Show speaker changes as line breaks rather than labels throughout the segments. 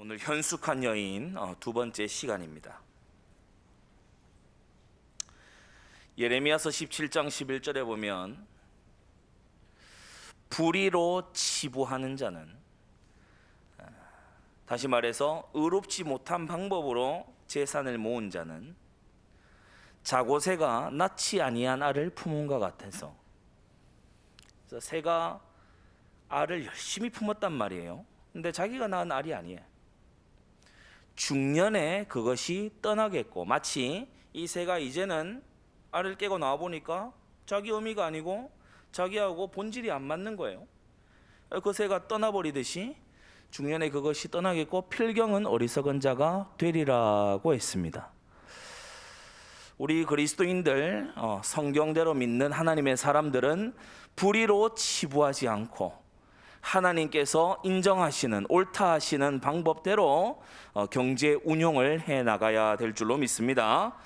오늘 현숙한 여인 두 번째 시간입니다. 예레미야서 17장 11절에 보면 불의로 치부하는 자는, 다시 말해서 의롭지 못한 방법으로 재산을 모은 자는 자고새가 낳지 아니한 알을 품은과 같아서, 그래서 새가 알을 열심히 품었단 말이에요. 근데 자기가 낳은 알이 아니에요. 중년에 그것이 떠나겠고, 마치 이 새가 이제는 알을 깨고 나와 보니까 자기 어미가 아니고 자기하고 본질이 안 맞는 거예요. 그 새가 떠나버리듯이 중년에 그것이 떠나겠고 필경은 어리석은 자가 되리라고 했습니다. 우리 그리스도인들, 성경대로 믿는 하나님의 사람들은 불의로 치부하지 않고 하나님께서 인정하시는, 옳다 하시는 방법대로 경제 운용을 해 나가야 될 줄로 믿습니다.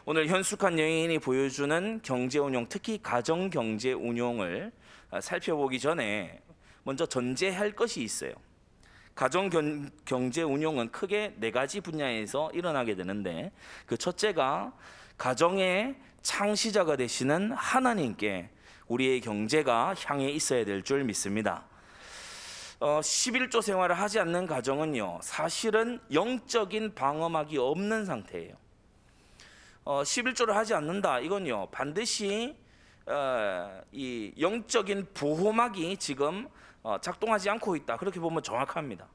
오늘 현숙한 여인이 보여주는 경제 운용, 특히 가정 경제 운용을 살펴보기 전에 먼저 전제할 것이 있어요. 가정 경제 운용은 크게 네 가지 분야에서 일어나게 되는데, 그 첫째가 가정의 창시자가 되시는 하나님께 우리의 경제가 향해 있어야 될 줄 믿습니다. 11조 생활을 하지 않는 가정은요, 사실은 영적인 방어막이 없는 상태예요. 11조를 하지 않는다, 이건요 반드시 이 영적인 보호막이 지금 작동하지 않고 있다, 그렇게 보면 정확합니다.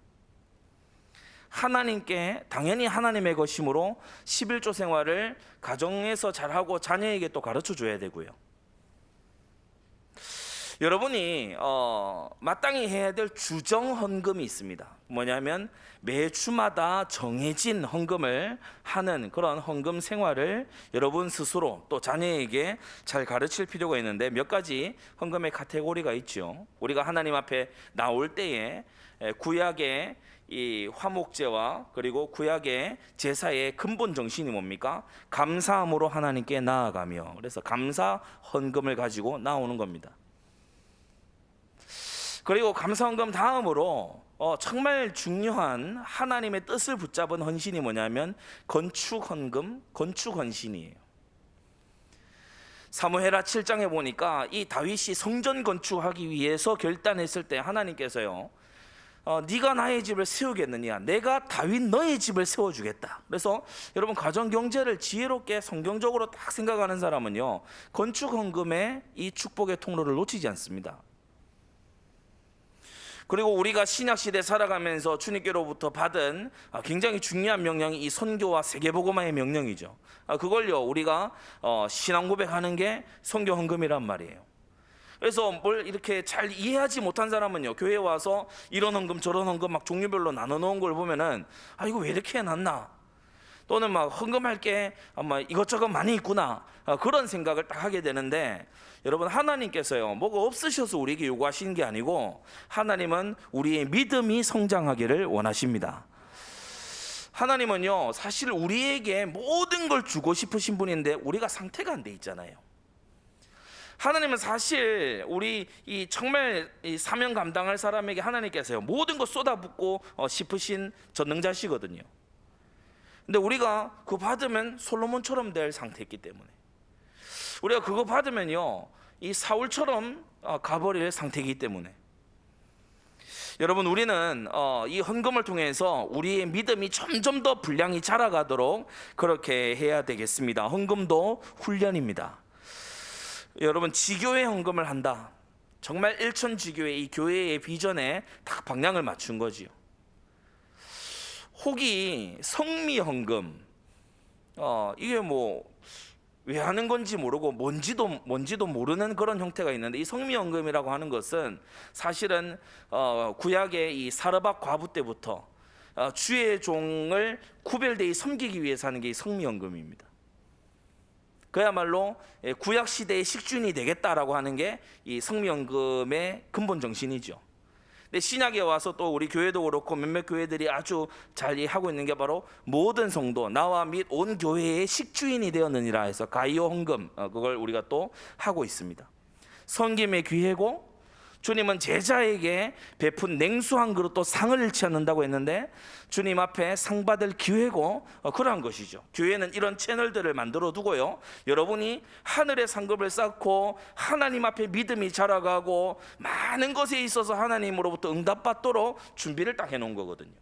하나님께, 당연히 하나님의 것이므로 11조 생활을 가정에서 잘하고 자녀에게 또 가르쳐 줘야 되고요. 여러분이 마땅히 해야 될 주정 헌금이 있습니다. 뭐냐면 매주마다 정해진 헌금을 하는 그런 헌금 생활을 여러분 스스로 또 자녀에게 잘 가르칠 필요가 있는데, 몇 가지 헌금의 카테고리가 있죠. 우리가 하나님 앞에 나올 때에 구약의 이 화목제와 그리고 구약의 제사의 근본 정신이 뭡니까? 감사함으로 하나님께 나아가며, 그래서 감사 헌금을 가지고 나오는 겁니다. 그리고 감사헌금 다음으로 정말 중요한 하나님의 뜻을 붙잡은 헌신이 뭐냐면 건축헌금, 건축헌신이에요. 사무엘하 7장에 보니까 이 다윗이 성전 건축하기 위해서 결단했을 때 하나님께서요, 네가 나의 집을 세우겠느냐, 내가 다윗 너의 집을 세워주겠다. 그래서 여러분, 가정 경제를 지혜롭게 성경적으로 딱 생각하는 사람은요, 건축헌금의 이 축복의 통로를 놓치지 않습니다. 그리고 우리가 신약시대 살아가면서 주님께로부터 받은 굉장히 중요한 명령이 이 선교와 세계복음화의 명령이죠. 그걸요 우리가 신앙 고백하는 게 선교 헌금이란 말이에요. 그래서 뭘 이렇게 잘 이해하지 못한 사람은요, 교회에 와서 이런 헌금 저런 헌금 막 종류별로 나눠 놓은 걸 보면은 이거 왜 이렇게 해놨나, 또는 막 헌금할 게 아마 이것저것 많이 있구나, 그런 생각을 딱 하게 되는데, 여러분, 하나님께서요 뭐가 없으셔서 우리에게 요구하시는 게 아니고, 하나님은 우리의 믿음이 성장하기를 원하십니다. 하나님은요 사실 우리에게 모든 걸 주고 싶으신 분인데 우리가 상태가 안 돼 있잖아요. 하나님은 사실 우리 이 정말 이 사명 감당할 사람에게 하나님께서요 모든 것 쏟아붓고 싶으신 전능자시거든요. 근데 우리가 그거 받으면 솔로몬처럼 될 상태이기 때문에, 우리가 그거 받으면요 이 사울처럼 가버릴 상태이기 때문에, 여러분, 우리는 이 헌금을 통해서 우리의 믿음이 점점 더 분량이 자라가도록 그렇게 해야 되겠습니다. 헌금도 훈련입니다. 여러분, 지교회 헌금을 한다, 정말 일천지교회 이 교회의 비전에 딱 방향을 맞춘 거지요. 혹이 성미 헌금, 이게 뭐 왜 하는 건지 모르고 뭔지도 모르는 그런 형태가 있는데, 이 성미헌금이라고 하는 것은 사실은 구약의 이 사르밧 과부 때부터 주의 종을 구별되이 섬기기 위해서 하는 게 이 성미헌금입니다. 그야말로 구약 시대의 식주인이 되겠다라고 하는 게 이 성미헌금의 근본 정신이죠. 근데 신약에 와서 또 우리 교회도 그렇고 몇몇 교회들이 아주 잘 하고 있는 게 바로 모든 성도, 나와 및 온 교회의 식주인이 되었느니라 해서 가이오 헌금, 그걸 우리가 또 하고 있습니다. 섬김의 기회고 주님은 제자에게 베푼 냉수 한 그릇도 상을 잃지 않는다고 했는데 주님 앞에 상 받을 기회고 그러한 것이죠. 교회는 이런 채널들을 만들어 두고요, 여러분이 하늘의 상급을 쌓고 하나님 앞에 믿음이 자라가고 많은 것에 있어서 하나님으로부터 응답받도록 준비를 딱 해놓은 거거든요.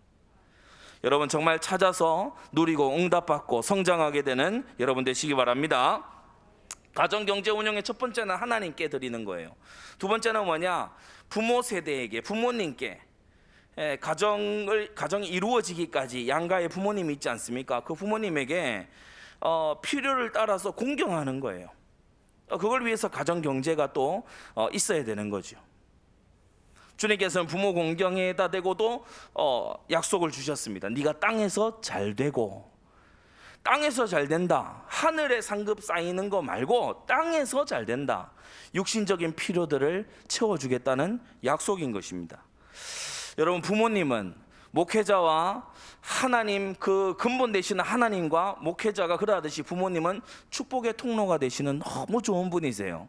여러분 정말 찾아서 누리고 응답받고 성장하게 되는 여러분 되시기 바랍니다. 가정경제 운영의 첫 번째는 하나님께 드리는 거예요. 두 번째는 뭐냐? 부모 세대에게, 부모님께, 가정이 이루어지기까지 양가의 부모님이 있지 않습니까? 그 부모님에게 필요를 따라서 공경하는 거예요. 그걸 위해서 가정경제가 또 있어야 되는 거죠. 주님께서는 부모 공경에다 대고도 약속을 주셨습니다. 네가 땅에서 잘 되고, 땅에서 잘 된다. 하늘에 상급 쌓이는 거 말고 땅에서 잘 된다. 육신적인 필요들을 채워주겠다는 약속인 것입니다. 여러분, 부모님은 목회자와 하나님, 그 근본 되시는 하나님과 목회자가 그러하듯이 부모님은 축복의 통로가 되시는 너무 좋은 분이세요.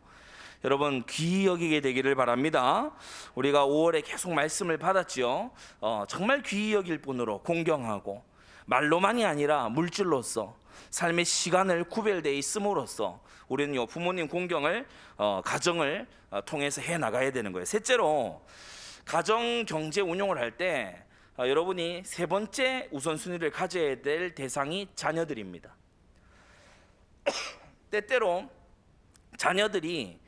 여러분 귀히 여기게 되기를 바랍니다. 우리가 5월에 계속 말씀을 받았지요. 정말 귀히 여길 분으로 공경하고, 말로만이 아니라 물질로서 삶의 시간을 구별되어 있음으로써 우리는 부모님 공경을 가정을 통해서 해 나가야 되는 거예요. 셋째로, 가정 경제 운용을 할 때 여러분이 세 번째 우선순위를 가져야 될 대상이 자녀들입니다. 때때로 자녀들이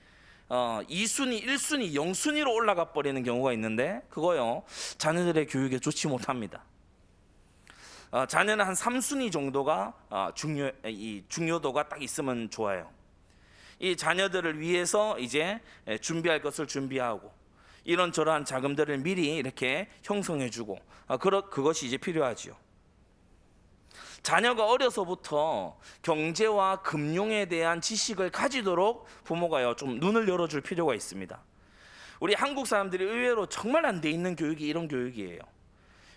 2순위, 1순위, 0순위로 올라가 버리는 경우가 있는데 그거요, 자녀들의 교육에 좋지 못합니다. 자녀는 한 3순위 정도가 중요도가 딱 있으면 좋아요. 이 자녀들을 위해서 이제 준비할 것을 준비하고, 이런저런 자금들을 미리 이렇게 형성해주고, 그것이 이제 필요하지요. 자녀가 어려서부터 경제와 금융에 대한 지식을 가지도록 부모가요 좀 눈을 열어줄 필요가 있습니다. 우리 한국 사람들이 의외로 정말 안 돼 있는 교육이 이런 교육이에요.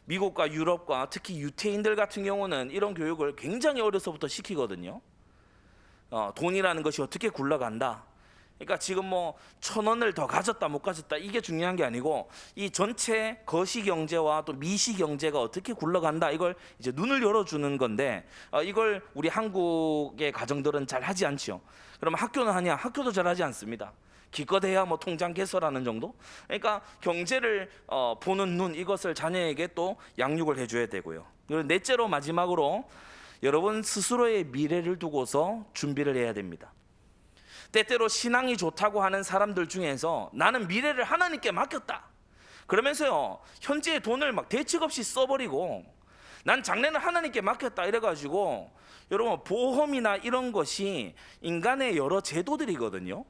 미국과 유럽과 특히 유태인들 같은 경우는 이런 교육을 굉장히 어려서부터 시키거든요. 돈이라는 것이 어떻게 굴러간다. 그러니까 지금 뭐 1,000원을 더 가졌다 못 가졌다 이게 중요한 게 아니고, 이 전체 거시 경제와 또 미시 경제가 어떻게 굴러간다, 이걸 이제 눈을 열어주는 건데 이걸 우리 한국의 가정들은 잘 하지 않죠. 그러면 학교는 하냐? 학교도 잘 하지 않습니다. 기껏해야 뭐 통장 개설하는 정도. 그러니까 경제를 보는 눈, 이것을 자녀에게 또 양육을 해줘야 되고요. 그리고 넷째로, 마지막으로 여러분 스스로의 미래를 두고서 준비를 해야 됩니다. 때때로 신앙이 좋다고 하는 사람들 중에서 나는 미래를 하나님께 맡겼다 그러면서요 현재의 돈을 막 대책 없이 써버리고, 난 장래는 하나님께 맡겼다 이래가지고, 여러분 보험이나 이런 것이 인간의 여러 제도들이거든요.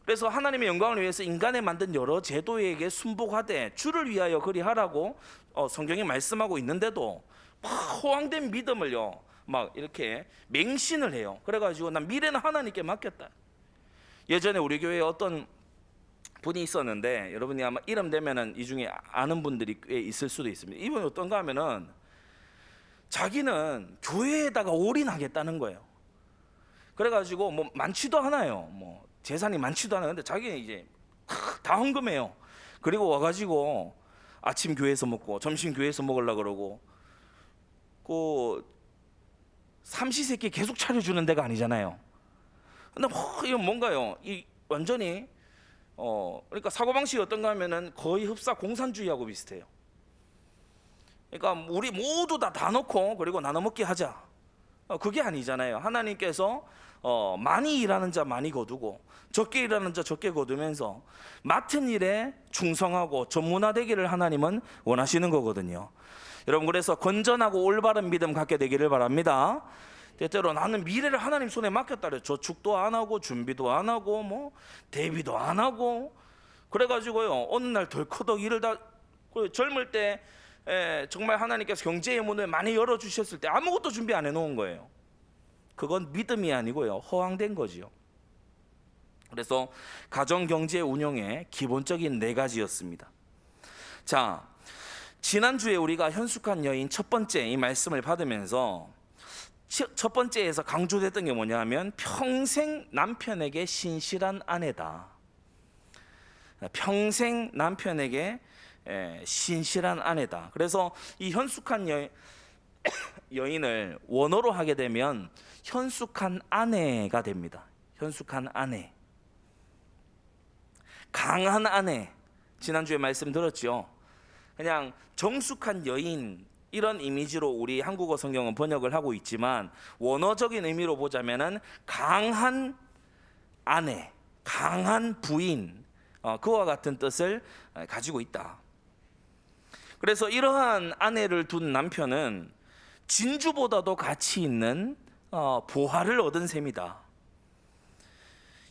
그래서 하나님의 영광을 위해서 인간에 만든 여러 제도에게 순복하되 주를 위하여 그리하라고 성경이 말씀하고 있는데도 막 허황된 믿음을요 막 이렇게 맹신을 해요. 그래가지고 난 미래는 하나님께 맡겼다. 예전에 우리 교회에 어떤 분이 있었는데, 여러분이 아마 이름 되면은 이 중에 아는 분들이 꽤 있을 수도 있습니다. 이분이 어떤가 하면은 자기는 교회에다가 올인하겠다는 거예요. 그래가지고 뭐 많지도 않아요. 뭐 재산이 많지도 않아요. 근데 자기는 이제 다 헌금해요. 그리고 와가지고 아침 교회에서 먹고 점심 교회에서 먹으려고 그러고, 그 삼시세끼 계속 차려주는 데가 아니잖아요. 근데 이건 뭔가요? 이 완전히 그러니까 사고방식이 어떤가 하면은 거의 흡사 공산주의하고 비슷해요. 그러니까 우리 모두 다 넣고 그리고 나눠 먹기 하자. 그게 아니잖아요. 하나님께서 많이 일하는 자 많이 거두고 적게 일하는 자 적게 거두면서 맡은 일에 충성하고 전문화되기를 하나님은 원하시는 거거든요. 여러분, 그래서 건전하고 올바른 믿음 갖게 되기를 바랍니다. 때때로 나는 미래를 하나님 손에 맡겼다 그래. 저축도 안 하고 준비도 안 하고 뭐 대비도 안 하고 그래가지고요 어느 날 덜커덕 일을 다, 젊을 때 정말 하나님께서 경제의 문을 많이 열어주셨을 때 아무것도 준비 안 해놓은 거예요. 그건 믿음이 아니고요 허황된 거지요. 그래서 가정경제 운영의 기본적인 4가지였습니다. 자, 지난주에 우리가 현숙한 여인 첫 번째 이 말씀을 받으면서 첫 번째에서 강조됐던 게 뭐냐 하면 평생 남편에게 신실한 아내다. 평생 남편에게 신실한 아내다. 그래서 이 현숙한 여인을 원어로 하게 되면 현숙한 아내가 됩니다. 현숙한 아내, 강한 아내. 지난주에 말씀 들었죠. 그냥 정숙한 여인, 이런 이미지로 우리 한국어 성경은 번역을 하고 있지만 원어적인 의미로 보자면은 강한 아내, 강한 부인, 그와 같은 뜻을 가지고 있다. 그래서 이러한 아내를 둔 남편은 진주보다도 가치 있는 보화를 얻은 셈이다.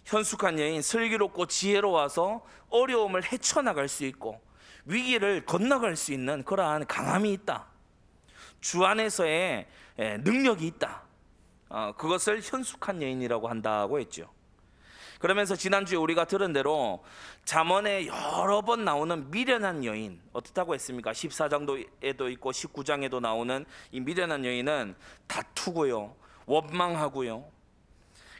현숙한 여인, 슬기롭고 지혜로워서 어려움을 헤쳐나갈 수 있고 위기를 건너갈 수 있는 그러한 강함이 있다. 주 안에서의 능력이 있다. 그것을 현숙한 여인이라고 한다고 했죠. 그러면서 지난주에 우리가 들은 대로 잠언에 여러 번 나오는 미련한 여인, 어떻다고 했습니까? 14장에도 있고 19장에도 나오는 이 미련한 여인은 다투고요, 원망하고요.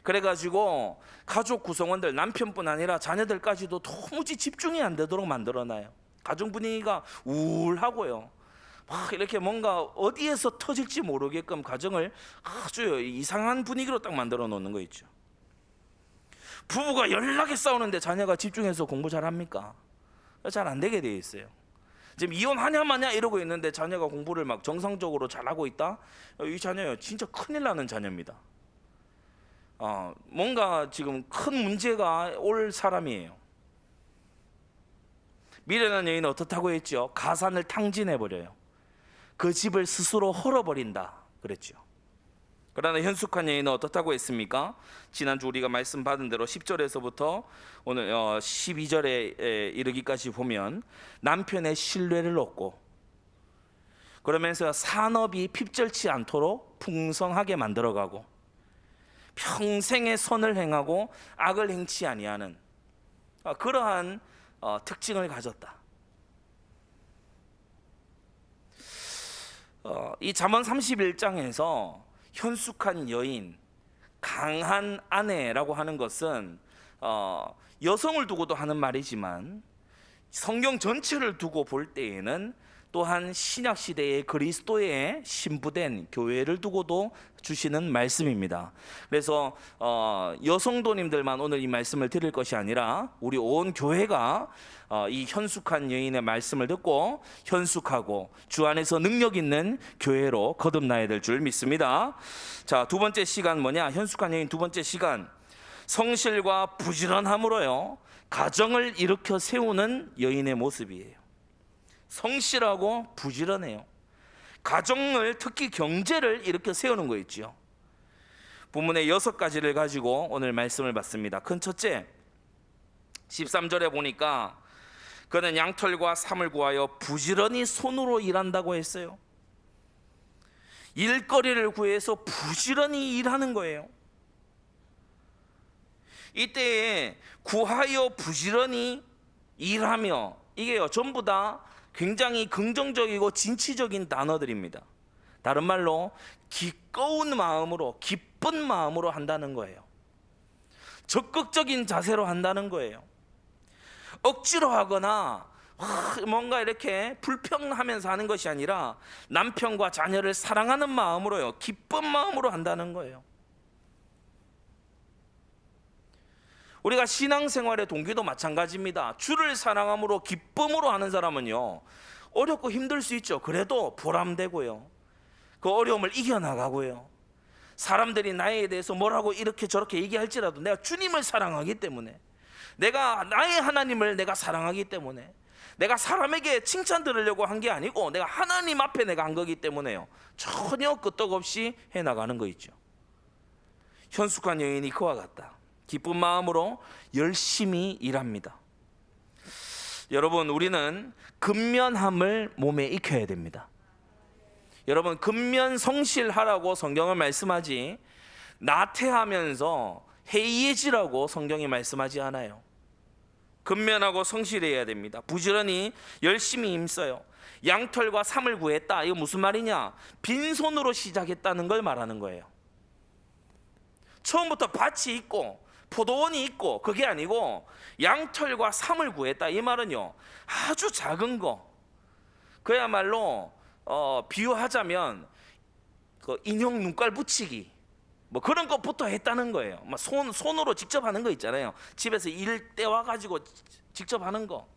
그래가지고 가족 구성원들, 남편뿐 아니라 자녀들까지도 도무지 집중이 안 되도록 만들어놔요. 가정 분위기가 우울하고요, 막 이렇게 뭔가 어디에서 터질지 모르게끔 가정을 아주 이상한 분위기로 딱 만들어 놓는 거 있죠. 부부가 연락에 싸우는데 자녀가 집중해서 공부 잘합니까? 잘 안 되게 돼 있어요. 지금 이혼하냐 마냐 이러고 있는데 자녀가 공부를 막 정상적으로 잘하고 있다? 이 자녀요, 진짜 큰일 나는 자녀입니다. 뭔가 지금 큰 문제가 올 사람이에요. 미련한 여인은 어떻다고 했죠? 가산을 탕진해버려요. 그 집을 스스로 헐어버린다 그랬죠. 그러나 현숙한 여인은 어떻다고 했습니까? 지난주 우리가 말씀 받은 대로 10절에서부터 오늘 12절에 이르기까지 보면 남편의 신뢰를 얻고, 그러면서 산업이 핍절치 않도록 풍성하게 만들어가고, 평생의 선을 행하고 악을 행치 아니하는 그러한 특징을 가졌다. 이 잠언 31장에서 현숙한 여인, 강한 아내라고 하는 것은 여성을 두고도 하는 말이지만 성경 전체를 두고 볼 때에는 또한 신약 시대의 그리스도의 신부된 교회를 두고도 주시는 말씀입니다. 그래서 여성도님들만 오늘 이 말씀을 드릴 것이 아니라 우리 온 교회가 이 현숙한 여인의 말씀을 듣고 현숙하고 주 안에서 능력 있는 교회로 거듭나야 될 줄 믿습니다. 자, 두 번째 시간 뭐냐? 현숙한 여인 두 번째 시간, 성실과 부지런함으로요 가정을 일으켜 세우는 여인의 모습이에요. 성실하고 부지런해요. 가정을, 특히 경제를 일으켜 세우는 거 있죠. 본문의 6가지를 가지고 오늘 말씀을 받습니다. 큰 첫째, 13절에 보니까 그는 양털과 삼을 구하여 부지런히 손으로 일한다고 했어요. 일거리를 구해서 부지런히 일하는 거예요. 이때에 구하여 부지런히 일하며, 이게요 전부 다 굉장히 긍정적이고 진취적인 단어들입니다. 다른 말로 기꺼운 마음으로, 기쁜 마음으로 한다는 거예요. 적극적인 자세로 한다는 거예요. 억지로 하거나 뭔가 이렇게 불평하면서 하는 것이 아니라 남편과 자녀를 사랑하는 마음으로요, 기쁜 마음으로 한다는 거예요. 우리가 신앙생활의 동기도 마찬가지입니다. 주를 사랑함으로 기쁨으로 하는 사람은요 어렵고 힘들 수 있죠. 그래도 보람되고요, 그 어려움을 이겨나가고요, 사람들이 나에 대해서 뭐라고 이렇게 저렇게 얘기할지라도 내가 주님을 사랑하기 때문에, 내가 나의 하나님을 내가 사랑하기 때문에, 내가 사람에게 칭찬 들으려고 한 게 아니고 내가 하나님 앞에 내가 한 거기 때문에요 전혀 끄떡없이 해나가는 거 있죠. 현숙한 여인이 그와 같다. 기쁜 마음으로 열심히 일합니다. 여러분, 우리는 근면함을 몸에 익혀야 됩니다. 여러분, 근면 성실하라고 성경은 말씀하지 나태하면서 해이해지라고 성경이 말씀하지 않아요. 근면하고 성실해야 됩니다. 부지런히 열심히 힘써요. 양털과 삼을 구했다. 이거 무슨 말이냐? 빈손으로 시작했다는 걸 말하는 거예요. 처음부터 밭이 있고 포도원이 있고 그게 아니고 양털과 삼을 구했다. 이 말은요, 아주 작은 거, 그야말로 비유하자면 그 인형 눈깔 붙이기 뭐 그런 것부터 했다는 거예요. 막 손으로 직접 하는 거 있잖아요. 집에서 일 떼와 가지고 직접 하는 거,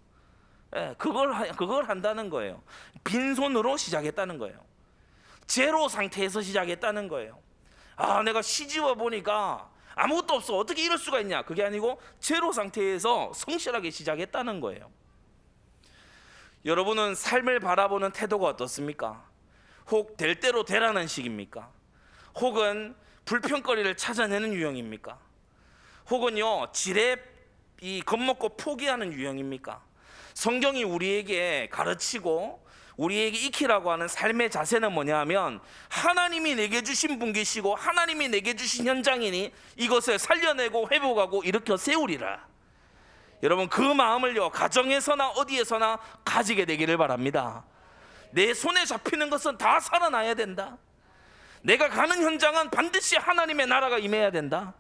예, 그걸 한다는 거예요. 빈손으로 시작했다는 거예요. 제로 상태에서 시작했다는 거예요. 아, 내가 시집와 보니까 아무것도 없어, 어떻게 이럴 수가 있냐, 그게 아니고 제로 상태에서 성실하게 시작했다는 거예요. 여러분은 삶을 바라보는 태도가 어떻습니까? 혹 될 대로 되라는 식입니까? 혹은 불평거리를 찾아내는 유형입니까? 혹은요, 지레 겁먹고 포기하는 유형입니까? 성경이 우리에게 가르치고 우리에게 익히라고 하는 삶의 자세는 뭐냐 하면, 하나님이 내게 주신 분 계시고 하나님이 내게 주신 현장이니 이것을 살려내고 회복하고 일으켜 세우리라. 여러분, 그 마음을요, 가정에서나 어디에서나 가지게 되기를 바랍니다. 내 손에 잡히는 것은 다 살아나야 된다. 내가 가는 현장은 반드시 하나님의 나라가 임해야 된다.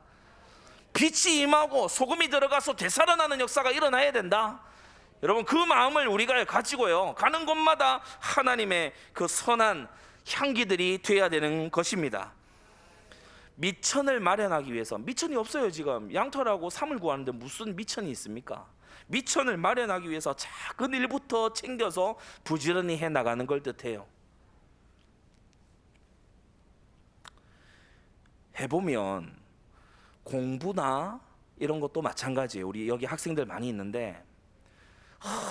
빛이 임하고 소금이 들어가서 되살아나는 역사가 일어나야 된다. 여러분, 그 마음을 우리가 가지고요, 가는 곳마다 하나님의 그 선한 향기들이 되어야 되는 것입니다. 미천을 마련하기 위해서, 미천이 없어요. 지금 양털하고 삼을 구하는데 무슨 미천이 있습니까? 미천을 마련하기 위해서 작은 일부터 챙겨서 부지런히 해나가는 걸 뜻해요. 해보면 공부나 이런 것도 마찬가지예요. 우리 여기 학생들 많이 있는데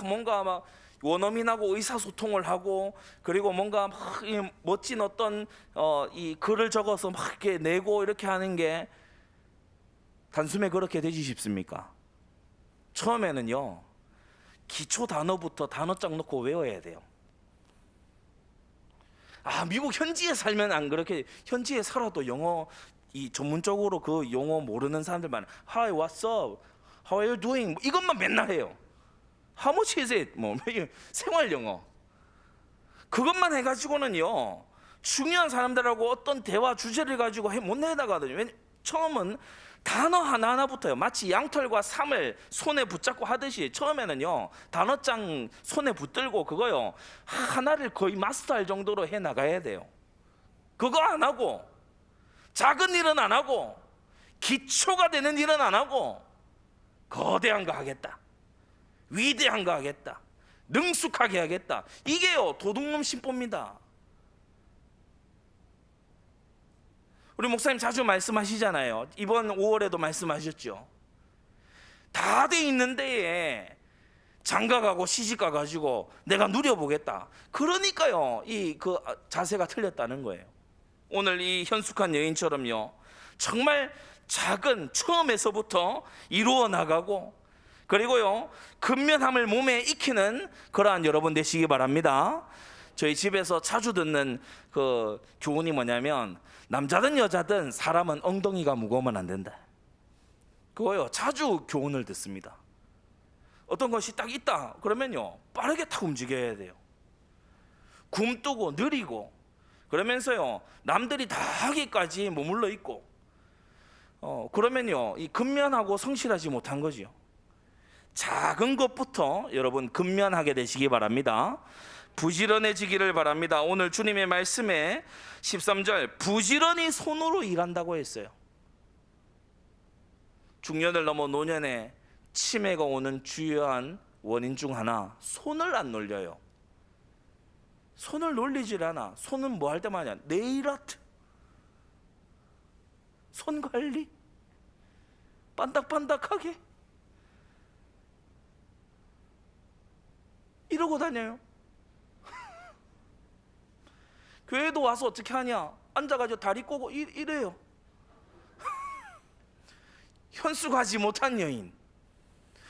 뭔가 막 원어민하고 의사소통을 하고, 그리고 뭔가 막 멋진 어떤 이 글을 적어서 막 이렇게 내고 이렇게 하는 게 단숨에 그렇게 되지 싶습니까? 처음에는요, 기초 단어부터 단어장 놓고 외워야 돼요. 아, 미국 현지에 살면 안 그렇게, 현지에 살아도 영어 이 전문적으로 그 용어 모르는 사람들 많아요. Hi, what's up? How are you doing? 이것만 맨날 해요. How much is it? 뭐 생활 영어. 그것만 해가지고는요, 중요한 사람들하고 어떤 대화 주제를 가지고 못 내다가거든요. 처음은 단어 하나하나부터요, 마치 양털과 삼을 손에 붙잡고 하듯이 처음에는요, 단어장 손에 붙들고 그거요, 하나를 거의 마스터할 정도로 해 나가야 돼요. 그거 안 하고, 작은 일은 안 하고, 기초가 되는 일은 안 하고, 거대한 거 하겠다, 위대한 거 하겠다, 능숙하게 하겠다, 이게요 도둑놈 심보입니다. 우리 목사님 자주 말씀하시잖아요. 이번 5월에도 말씀하셨죠. 다 돼 있는 데에 장가가고 시집가 가지고 내가 누려보겠다, 그러니까요 이 그 자세가 틀렸다는 거예요. 오늘 이 현숙한 여인처럼요, 정말 작은 처음에서부터 이루어 나가고, 그리고요 근면함을 몸에 익히는 그러한 여러분 되시기 바랍니다. 저희 집에서 자주 듣는 그 교훈이 뭐냐면, 남자든 여자든 사람은 엉덩이가 무거우면 안 된다. 그거요 자주 교훈을 듣습니다. 어떤 것이 딱 있다 그러면요, 빠르게 탁 움직여야 돼요. 굼뜨고 느리고, 그러면서요 남들이 다 하기까지 머물러 있고, 그러면요 이 근면하고 성실하지 못한 거지요. 작은 것부터 여러분 근면하게 되시기 바랍니다. 부지런해지기를 바랍니다. 오늘 주님의 말씀에 13절, 부지런히 손으로 일한다고 했어요. 중년을 넘어 노년에 치매가 오는 주요한 원인 중 하나, 손을 안 놀려요. 손을 놀리질 않아. 손은 뭐 할 때만 하냐, 네일 아트, 손 관리, 반딱반딱하게 이러고 다녀요. 교회도 와서 어떻게 하냐, 앉아가지고 다리 꼬고 이래요. 현숙하지 못한 여인.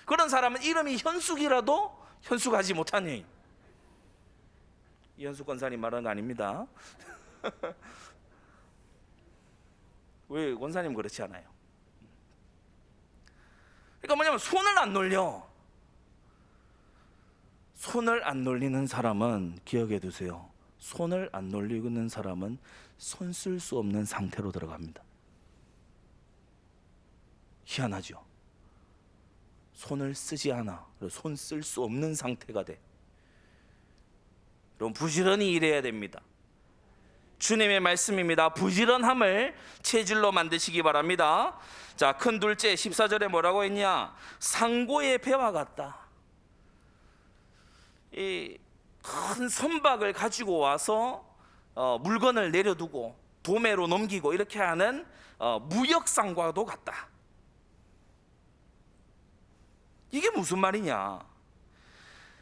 그런 사람은 이름이 현숙이라도 현숙하지 못한 여인. 이현숙 권사님 말하는 거 아닙니다. 왜 권사님 그렇지 않아요? 그러니까 뭐냐면 손을 안 놀려. 손을 안 놀리는 사람은 기억해 두세요. 손을 안 놀리는 사람은 손 쓸 수 없는 상태로 들어갑니다. 희한하죠. 손을 쓰지 않아. 손 쓸 수 없는 상태가 돼. 여러분, 부지런히 일해야 됩니다. 주님의 말씀입니다. 부지런함을 체질로 만드시기 바랍니다. 자, 큰 둘째 14절에 뭐라고 했냐? 상고의 배와 같다. 이 큰 선박을 가지고 와서 물건을 내려두고 도매로 넘기고 이렇게 하는 무역상과도 같다. 이게 무슨 말이냐?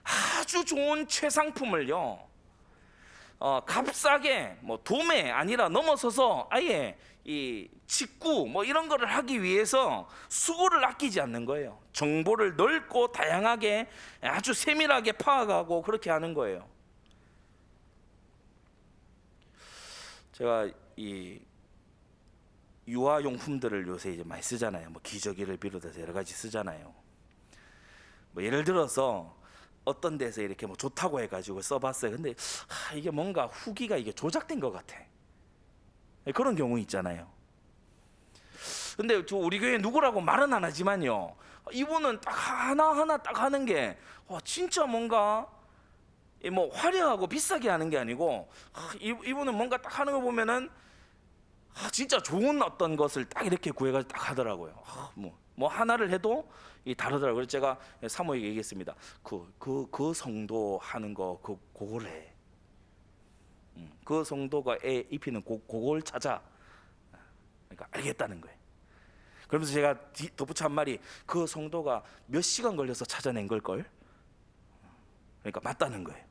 아주 좋은 최상품을요, 값싸게 도매 아니라 넘어서서 아예 이 직구 이런 거를 하기 위해서 수고를 아끼지 않는 거예요. 정보를 넓고 다양하게 아주 세밀하게 파악하고 그렇게 하는 거예요. 제가 이 유아용품들을 요새 이제 많이 쓰잖아요. 기저귀를 비롯해서 여러 가지 쓰잖아요. 예를 들어서 어떤 데서 이렇게 좋다고 해가지고 써봤어요. 근데 이게 뭔가 후기가 이게 조작된 것 같아. 그런 경우 있잖아요. 근데 우리 교회 누구라고 말은 안 하지만요, 이분은 딱 하나하나 딱 하는 게 진짜 뭔가 화려하고 비싸게 하는 게 아니고, 이분은 뭔가 딱 하는 거 보면은 진짜 좋은 어떤 것을 딱 이렇게 구해가지고 딱 하더라고요. 하나를 해도 다르더라고요. 그래서 제가 사모에게 얘기했습니다. 그 성도 하는 거 그걸 해. 그 성도가 애 입히는 그걸 찾아. 그러니까 알겠다는 거예요. 그러면서 제가 덧붙여 한 말이, 그 성도가 몇 시간 걸려서 찾아낸 걸걸. 그러니까 맞다는 거예요.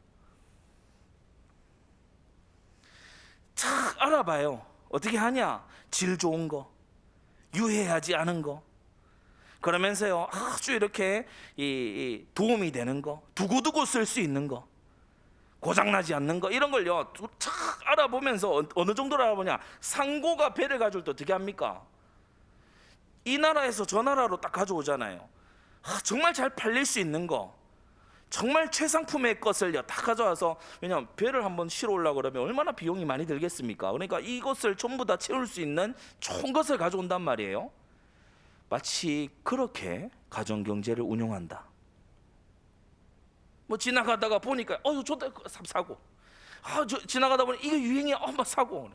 탁 알아봐요. 어떻게 하냐? 질 좋은 거, 유해하지 않은 거, 그러면서요 아주 이렇게 이 도움이 되는 거, 두고두고 쓸 수 있는 거, 고장나지 않는 거, 이런 걸요 쫙 알아보면서 어느 정도로 알아보냐? 상고가 배를 가져올 때 어떻게 합니까? 이 나라에서 저 나라로 딱 가져오잖아요. 정말 잘 팔릴 수 있는 거, 정말 최상품의 것을요 다 가져와서, 왜냐하면 배를 한번 실어 오려고 그러면 얼마나 비용이 많이 들겠습니까? 그러니까 이것을 전부 다 채울 수 있는 좋은 것을 가져온단 말이에요. 마치 그렇게 가정경제를 운영한다. 지나가다가 보니까 좋다 사고, 지나가다 보니 이게 유행이야, 사고.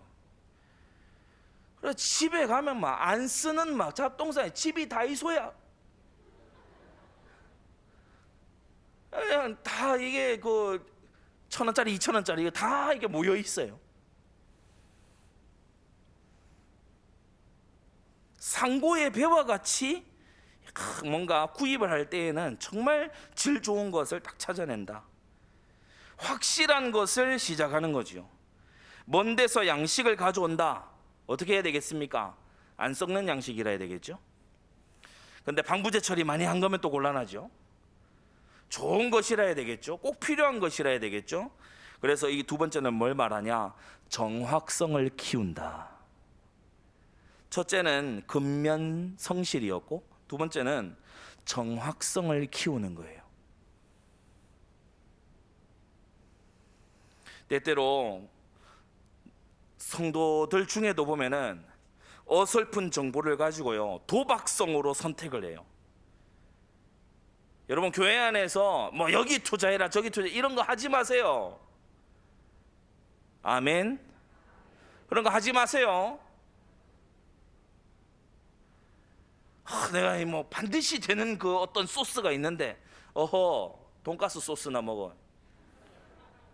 그래 집에 가면 안 쓰는 잡동사니, 집이 다이소야. 그냥 다 이게 1,000원짜리 2,000원짜리 다 이게 모여 있어요. 상고의 배와 같이 뭔가 구입을 할 때에는 정말 질 좋은 것을 딱 찾아낸다. 확실한 것을 시작하는 거지요. 먼 데서 양식을 가져온다. 어떻게 해야 되겠습니까? 안 썩는 양식이라 해야 되겠죠. 근데 방부제 처리 많이 한 거면 또 곤란하죠. 좋은 것이라 해야 되겠죠. 꼭 필요한 것이라 해야 되겠죠. 그래서 이 두 번째는 뭘 말하냐? 정확성을 키운다. 첫째는 근면 성실이었고, 두 번째는 정확성을 키우는 거예요. 때때로 성도들 중에도 보면은 어설픈 정보를 가지고요 도박성으로 선택을 해요. 여러분, 교회 안에서 여기 투자해라 저기 투자 이런 거 하지 마세요. 아멘. 그런 거 하지 마세요. 내가 반드시 되는 어떤 소스가 있는데, 돈가스 소스나 먹어,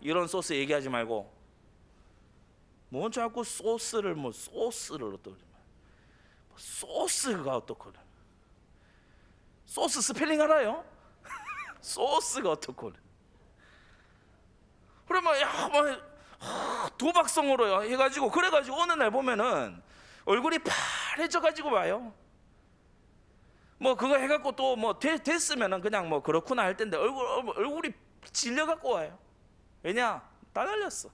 이런 소스 얘기하지 말고, 자꾸 소스를 어떻게, 소스가 어떻고, 소스 스펠링 알아요? 소스가 어떻고. 그러면 도박성으로 해가지고, 그래가지고 어느 날 보면은 얼굴이 파래져 가지고 와요. 그거 해갖고 또 됐으면은 그냥 그렇구나 할 텐데 얼굴이 질려 갖고 와요. 왜냐? 다 날렸어.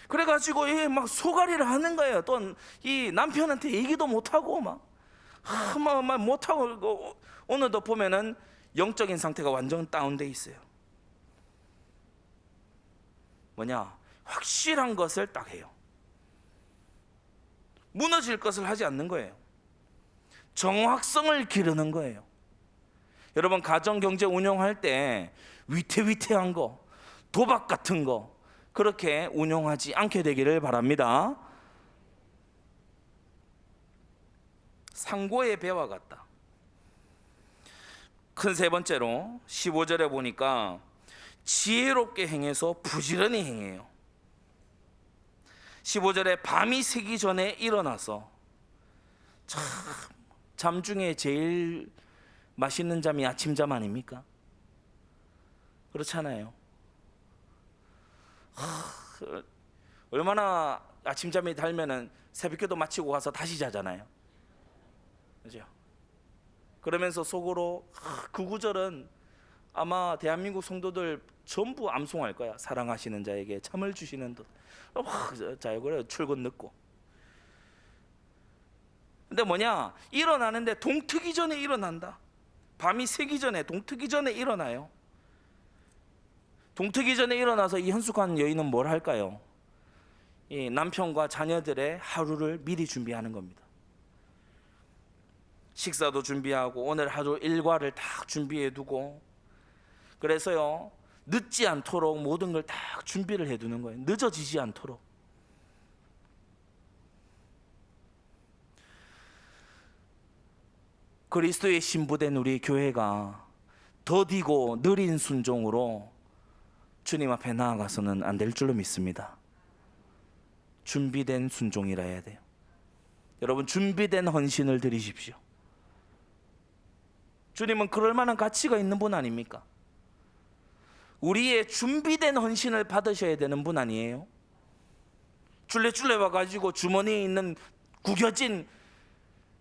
그래가지고 소가리를 하는 거예요. 또 이 남편한테 얘기도 못하고 못하고, 오늘도 보면은 영적인 상태가 완전 다운돼 있어요. 확실한 것을 딱 해요. 무너질 것을 하지 않는 거예요. 정확성을 기르는 거예요. 여러분, 가정 경제 운영할 때 위태위태한 거, 도박 같은 거 그렇게 운영하지 않게 되기를 바랍니다. 상고의 배와 같다. 큰 세 번째로 15절에 보니까 지혜롭게 행해서 부지런히 행해요. 15절에 밤이 새기 전에 일어나서, 참, 잠 중에 제일 맛있는 잠이 아침잠 아닙니까? 그렇잖아요. 얼마나 아침잠이 달면은 새벽기도 마치고 가서 다시 자잖아요. 그죠? 그러면서 속으로 그 구절은 아마 대한민국 성도들 전부 암송할 거야. 사랑하시는 자에게 잠을 주시는 듯. 자, 그래 출근 늦고. 근데 뭐냐? 일어나는데 동트기 전에 일어난다. 밤이 새기 전에, 동트기 전에 일어나요. 동트기 전에 일어나서 이 현숙한 여인은 뭘 할까요? 이 남편과 자녀들의 하루를 미리 준비하는 겁니다. 식사도 준비하고 오늘 하루 일과를 다 준비해 두고, 그래서요 늦지 않도록 모든 걸 다 준비를 해 두는 거예요. 늦어지지 않도록. 그리스도의 신부된 우리 교회가 더디고 느린 순종으로 주님 앞에 나아가서는 안 될 줄로 믿습니다. 준비된 순종이라 해야 돼요. 여러분, 준비된 헌신을 드리십시오. 주님은 그럴 만한 가치가 있는 분 아닙니까? 우리의 준비된 헌신을 받으셔야 되는 분 아니에요? 줄레줄레 와가지고 주머니에 있는 구겨진,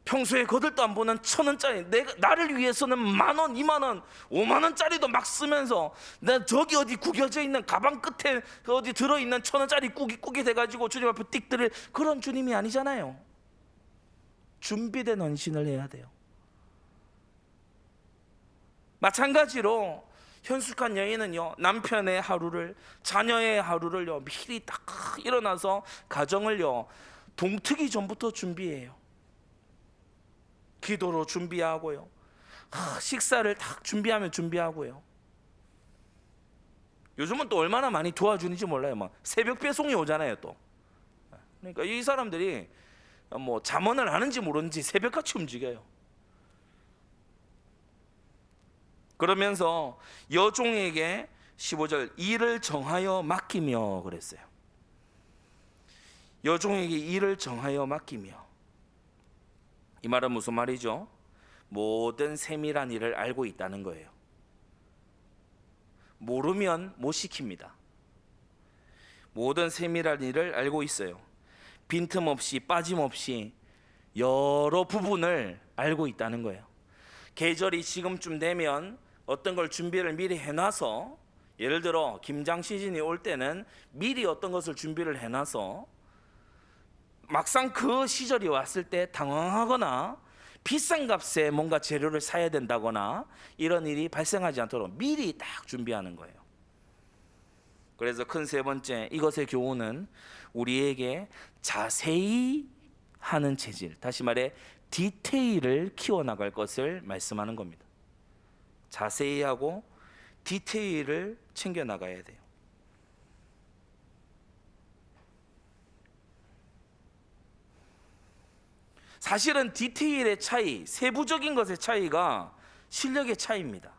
평소에 거들도 안 보는 1,000원짜리, 나를 위해서는 10,000원, 20,000원, 50,000원짜리도 막 쓰면서 나 저기 어디 구겨져 있는 가방 끝에 어디 들어있는 1,000원짜리 꾸깃꾸깃 해가지고 주님 앞에 띡 드릴 그런 주님이 아니잖아요. 준비된 헌신을 해야 돼요. 마찬가지로 현숙한 여인은요, 남편의 하루를, 자녀의 하루를요 미리 딱 일어나서 가정을요 동트기 전부터 준비해요. 기도로 준비하고요, 식사를 딱 준비하고요. 요즘은 또 얼마나 많이 도와주는지 몰라요. 막 새벽 배송이 오잖아요 또. 그러니까 이 사람들이 뭐 잠언을 하는지 모르는지 새벽같이 움직여요. 그러면서 여종에게 15절 일을 정하여 맡기며 그랬어요. 여종에게 일을 정하여 맡기며. 이 말은 무슨 말이죠? 모든 세밀한 일을 알고 있다는 거예요. 모르면 못 시킵니다. 모든 세밀한 일을 알고 있어요. 빈틈없이 빠짐없이 여러 부분을 알고 있다는 거예요. 계절이 지금쯤 되면 어떤 걸 준비를 미리 해놔서, 예를 들어 김장 시즌이 올 때는 미리 어떤 것을 준비를 해놔서 막상 그 시절이 왔을 때 당황하거나 비싼 값에 뭔가 재료를 사야 된다거나 이런 일이 발생하지 않도록 미리 딱 준비하는 거예요. 그래서 큰 세 번째, 이것의 교훈은 우리에게 자세히 하는 체질, 다시 말해 디테일을 키워나갈 것을 말씀하는 겁니다. 자세히 하고 디테일을 챙겨나가야 돼요. 사실은 디테일의 차이, 세부적인 것의 차이가 실력의 차이입니다.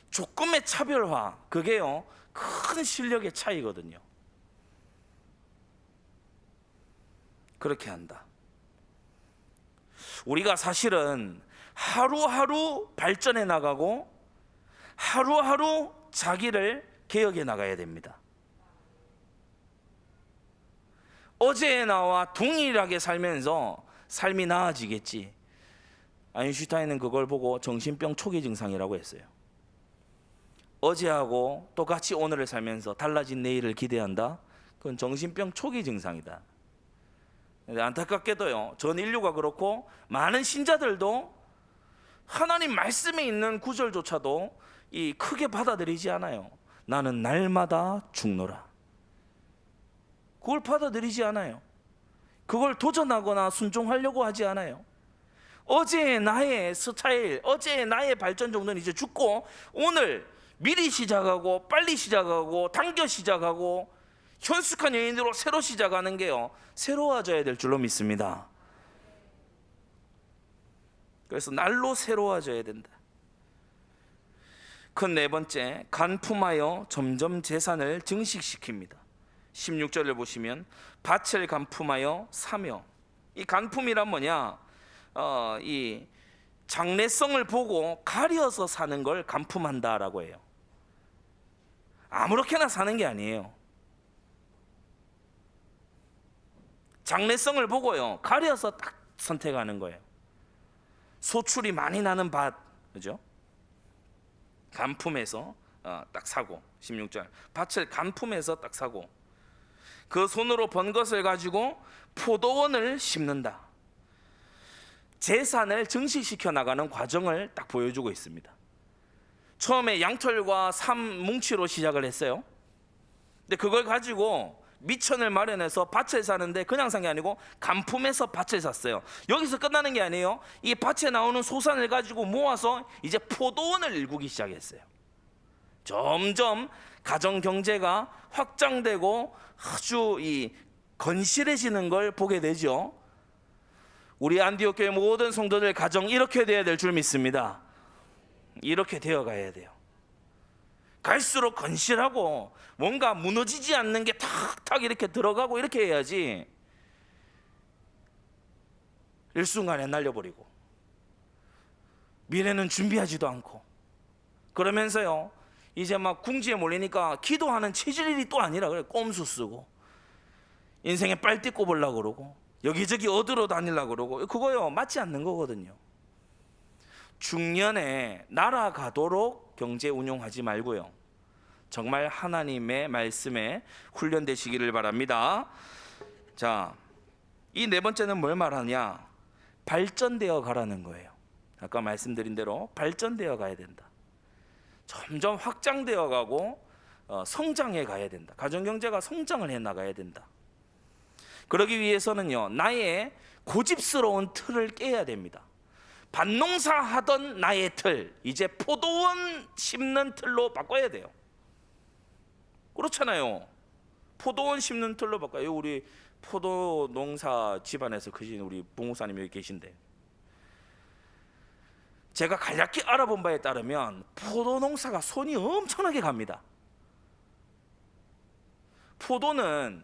조금의 차별화, 그게요 큰 실력의 차이거든요. 그렇게 한다. 우리가 사실은 하루하루 발전해 나가고 하루하루 자기를 개혁해 나가야 됩니다. 어제의 나와 동일하게 살면서 삶이 나아지겠지. 아인슈타인은 그걸 보고 정신병 초기 증상이라고 했어요. 어제하고 똑같이 오늘을 살면서 달라진 내일을 기대한다? 그건 정신병 초기 증상이다. 안타깝게도요, 전 인류가 그렇고 많은 신자들도 하나님 말씀에 있는 구절조차도 이 크게 받아들이지 않아요. 나는 날마다 죽노라. 그걸 받아들이지 않아요. 그걸 도전하거나 순종하려고 하지 않아요. 어제의 나의 스타일, 어제의 나의 발전 정도는 이제 죽고, 오늘 미리 시작하고 빨리 시작하고 당겨 시작하고 현숙한 여인으로 새로 시작하는 게요, 새로워져야 될 줄로 믿습니다. 그래서 날로 새로워져야 된다. 큰 네 번째, 간품하여 점점 재산을 증식시킵니다. 16절을 보시면 밭을 간품하여 사며, 이 간품이란 뭐냐? 이 장래성을 보고 가려서 사는 걸 간품한다라고 해요. 아무렇게나 사는 게 아니에요. 장래성을 보고요, 가려서 딱 선택하는 거예요. 소출이 많이 나는 밭, 그죠? 간품해서 딱 사고, 16절 밭을 간품해서 딱 사고, 그 손으로 번 것을 가지고 포도원을 심는다. 재산을 증식시켜 나가는 과정을 딱 보여주고 있습니다. 처음에 양털과 뭉치로 시작을 했어요. 근데 그걸 가지고 미천을 마련해서 밭을 사는데 그냥 산 게 아니고 간품해서 밭을 샀어요. 여기서 끝나는 게 아니에요. 이 밭에 나오는 소산을 가지고 모아서 이제 포도원을 일구기 시작했어요. 점점 가정 경제가 확장되고 아주 이 건실해지는 걸 보게 되죠. 우리 안디옥 교회 모든 성도들 가정 이렇게 되어야 될 줄 믿습니다. 이렇게 되어 가야 돼요. 갈수록 건실하고 뭔가 무너지지 않는 게 탁탁 이렇게 들어가고 이렇게 해야지, 일순간에 날려버리고 미래는 준비하지도 않고 그러면서요, 이제 막 궁지에 몰리니까 기도하는 체질이 또 아니라 그래, 꼼수 쓰고 인생에 빨대 꼽으려고 그러고 여기저기 얻으러 다니려고 그러고, 그거요 맞지 않는 거거든요. 중년에 날아가도록 경제 운용하지 말고요, 정말 하나님의 말씀에 훈련되시기를 바랍니다. 자, 이 네 번째는 뭘 말하냐? 발전되어 가라는 거예요. 아까 말씀드린 대로 발전되어 가야 된다. 점점 확장되어 가고 성장해 가야 된다. 가정경제가 성장을 해 나가야 된다. 그러기 위해서는요, 나의 고집스러운 틀을 깨야 됩니다. 밭농사 하던 나의 틀, 이제 포도원 심는 틀로 바꿔야 돼요. 그렇잖아요. 포도원 심는 틀로 바꿔요. 우리 포도 농사 집안에서 크신 우리 부목사님이 여기 계신데, 제가 간략히 알아본 바에 따르면 포도 농사가 손이 엄청나게 갑니다. 포도는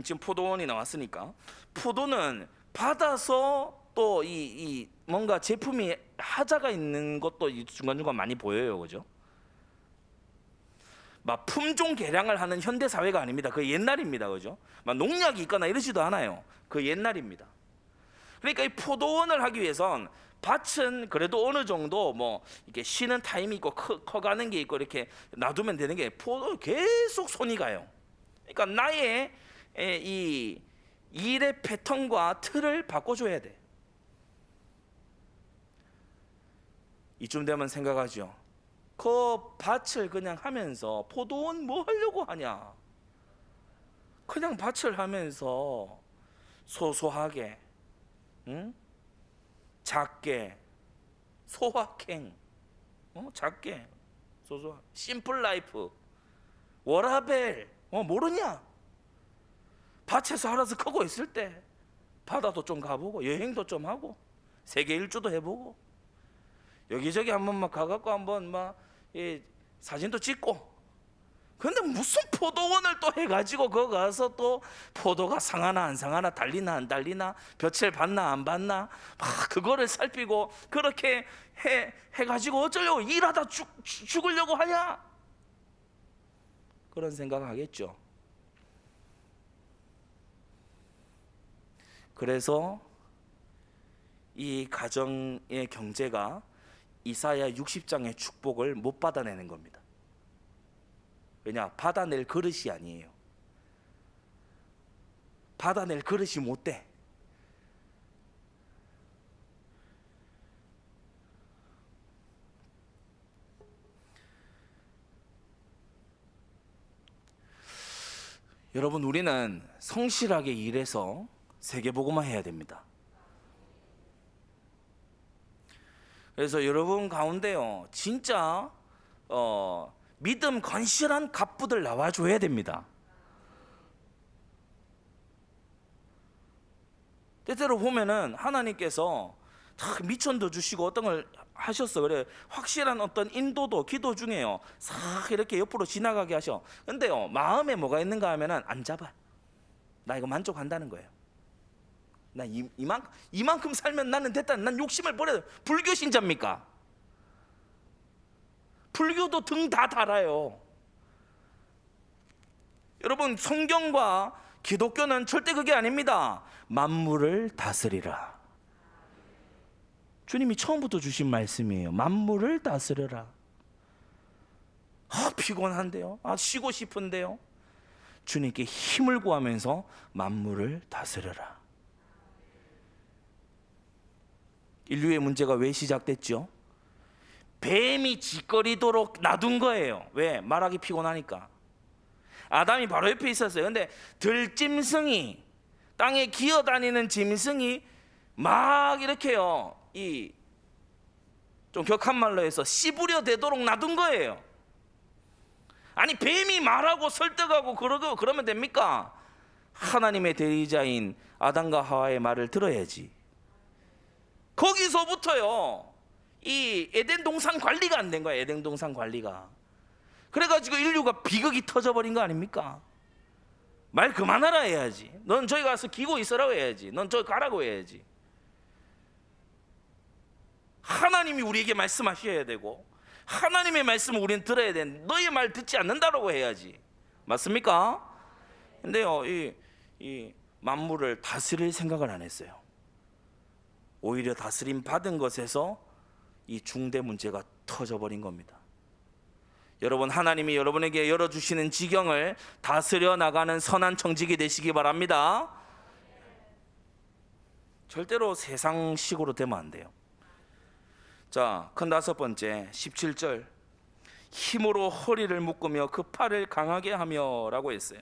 지금 포도원이 나왔으니까, 포도는 받아서 또 이 뭔가 제품이 하자가 있는 것도 중간중간 많이 보여요, 그죠? 막 품종 개량을 하는 현대 사회가 아닙니다. 그 옛날입니다, 그죠? 막 농약이 있거나 이러지도 않아요. 그 옛날입니다. 그러니까 이 포도원을 하기 위해선 밭은 그래도 어느 정도 뭐 이렇게 쉬는 타임이 있고 커가는 게 있고 이렇게 놔두면 되는 게, 포도 계속 손이 가요. 그러니까 나의 이 일의 패턴과 틀을 바꿔줘야 돼. 이쯤 되면 생각하죠. 그 밭을 그냥 하면서 포도원 뭐 하려고 하냐? 그냥 밭을 하면서 소소하게, 응? 작게, 소확행, 작게, 소소하게, 심플 라이프, 워라벨, 모르냐? 밭에서 알아서 크고 있을 때 바다도 좀 가보고 여행도 좀 하고 세계 일주도 해보고 여기저기 한번 막 가갖고 한번 막 사진도 찍고. 근데 무슨 포도원을 또 해가지고 거기 가서 또 포도가 상하나 안 상하나, 달리나 안 달리나, 볕을 받나 안 받나 막 그거를 살피고 그렇게 해가지고 어쩌려고, 일하다 죽으려고 하냐? 그런 생각하겠죠. 그래서 이 가정의 경제가 이사야 60장의 축복을 못 받아내는 겁니다. 왜냐? 받아낼 그릇이 아니에요. 받아낼 그릇이 못 돼. 여러분, 우리는 성실하게 일해서 세계복음화 해야 됩니다. 그래서 여러분 가운데요, 진짜 믿음 건실한 갑부들 나와줘야 됩니다. 때때로 보면은 하나님께서 다 미천도 주시고 어떤 걸 하셨어. 그래, 확실한 어떤 인도도 기도 중에요 싹 이렇게 옆으로 지나가게 하셔. 근데요, 마음에 뭐가 있는가 하면은 안 잡아. 나 이거 만족한다는 거예요. 나 이만큼 살면 나는 됐다. 난 욕심을 버려요. 불교 신자입니까? 불교도 등 다 달아요. 여러분, 성경과 기독교는 절대 그게 아닙니다. 만물을 다스리라. 주님이 처음부터 주신 말씀이에요. 만물을 다스려라. 피곤한데요. 쉬고 싶은데요. 주님께 힘을 구하면서 만물을 다스려라. 인류의 문제가 왜 시작됐죠? 뱀이 짓거리도록 놔둔 거예요. 왜? 말하기 피곤하니까. 아담이 바로 옆에 있었어요. 근데 들짐승이, 땅에 기어다니는 짐승이 막 이렇게요, 좀 격한 말로 해서 씨부려 대도록 놔둔 거예요. 아니, 뱀이 말하고 설득하고 그러면 됩니까? 하나님의 대리자인 아담과 하와의 말을 들어야지. 거기서부터요, 이 에덴 동산 관리가 안 된 거야. 에덴 동산 관리가. 그래가지고 인류가 비극이 터져버린 거 아닙니까? 말 그만하라 해야지. 넌 저기 가서 기고 있으라고 해야지. 넌 저기 가라고 해야지. 하나님이 우리에게 말씀하셔야 되고, 하나님의 말씀을 우리는 들어야 돼. 너의 말 듣지 않는다라고 해야지. 맞습니까? 근데요, 이 만물을 다스릴 생각을 안 했어요. 오히려 다스림 받은 것에서 이 중대 문제가 터져버린 겁니다. 여러분, 하나님이 여러분에게 열어주시는 지경을 다스려 나가는 선한 청직이 되시기 바랍니다. 절대로 세상식으로 되면 안 돼요. 자, 큰 다섯 번째 17절, 힘으로 허리를 묶으며 그 팔을 강하게 하며 라고 했어요.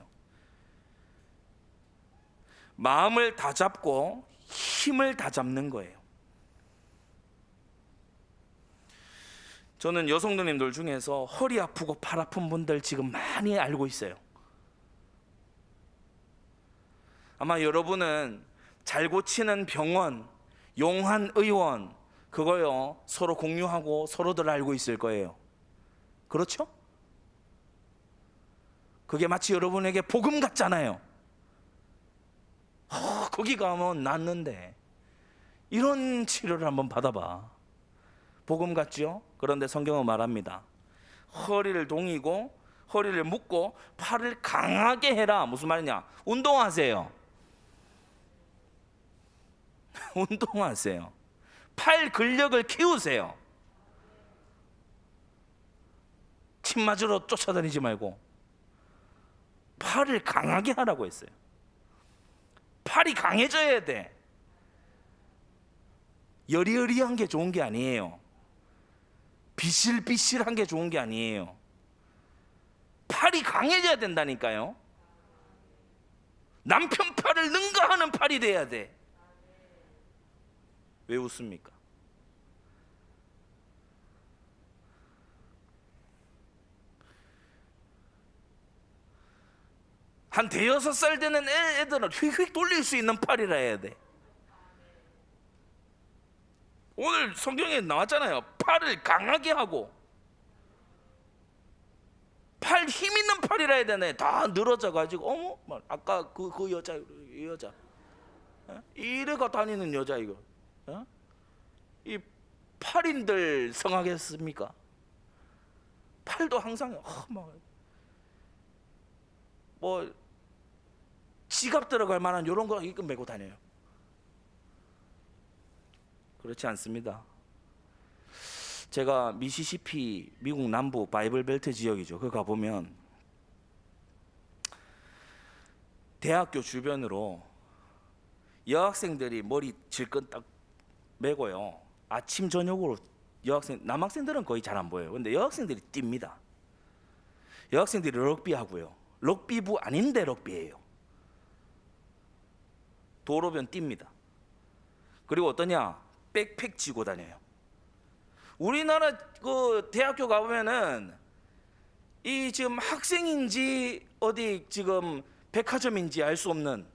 마음을 다 잡고 힘을 다 잡는 거예요. 저는 여성 누님들 중에서 허리 아프고 팔 아픈 분들 지금 많이 알고 있어요. 아마 여러분은 잘 고치는 병원, 용한의원, 그거요 서로 공유하고 서로들 알고 있을 거예요. 그렇죠? 그게 마치 여러분에게 복음 같잖아요. 거기 가면 낫는데 이런 치료를 한번 받아봐. 복음 같죠? 그런데 성경은 말합니다. 허리를 동이고 허리를 묶고 팔을 강하게 해라. 무슨 말이냐? 운동하세요. 운동하세요. 팔 근력을 키우세요. 침 맞으러 쫓아다니지 말고 팔을 강하게 하라고 했어요. 팔이 강해져야 돼. 여리여리한 게 좋은 게 아니에요. 비실비실한 게 좋은 게 아니에요. 팔이 강해져야 된다니까요. 남편 팔을 능가하는 팔이 돼야 돼. 왜 웃습니까? 한 대여섯 살 되는 애들은 휙휙 돌릴 수 있는 팔이라 해야 돼. 오늘 성경에 나왔잖아요. 팔을 강하게 하고 팔 힘 있는 팔이라 해야 되네. 다 늘어져 가지고 아까 그 여자, 이 여자 이래가 다니는 여자, 이거 이 팔인들 성하겠습니까? 팔도 항상 뭐 지갑 들어갈 만한 이런 거 이거 메고 다녀요. 그렇지 않습니다. 제가 미시시피 미국 남부 바이블 벨트 지역이죠. 그 가보면 대학교 주변으로 여학생들이 머리 질끈 딱 메고요. 아침 저녁으로 남학생들은 거의 잘 안 보여요. 근데 여학생들이 뜁니다. 여학생들이 럭비 하고요. 럭비부 아닌데 럭비예요. 도로변 뜁니다. 그리고 어떠냐? 백팩 쥐고 다녀요. 우리나라 그 대학교 가보면은 이 지금 학생인지 어디 지금 백화점인지 알 수 없는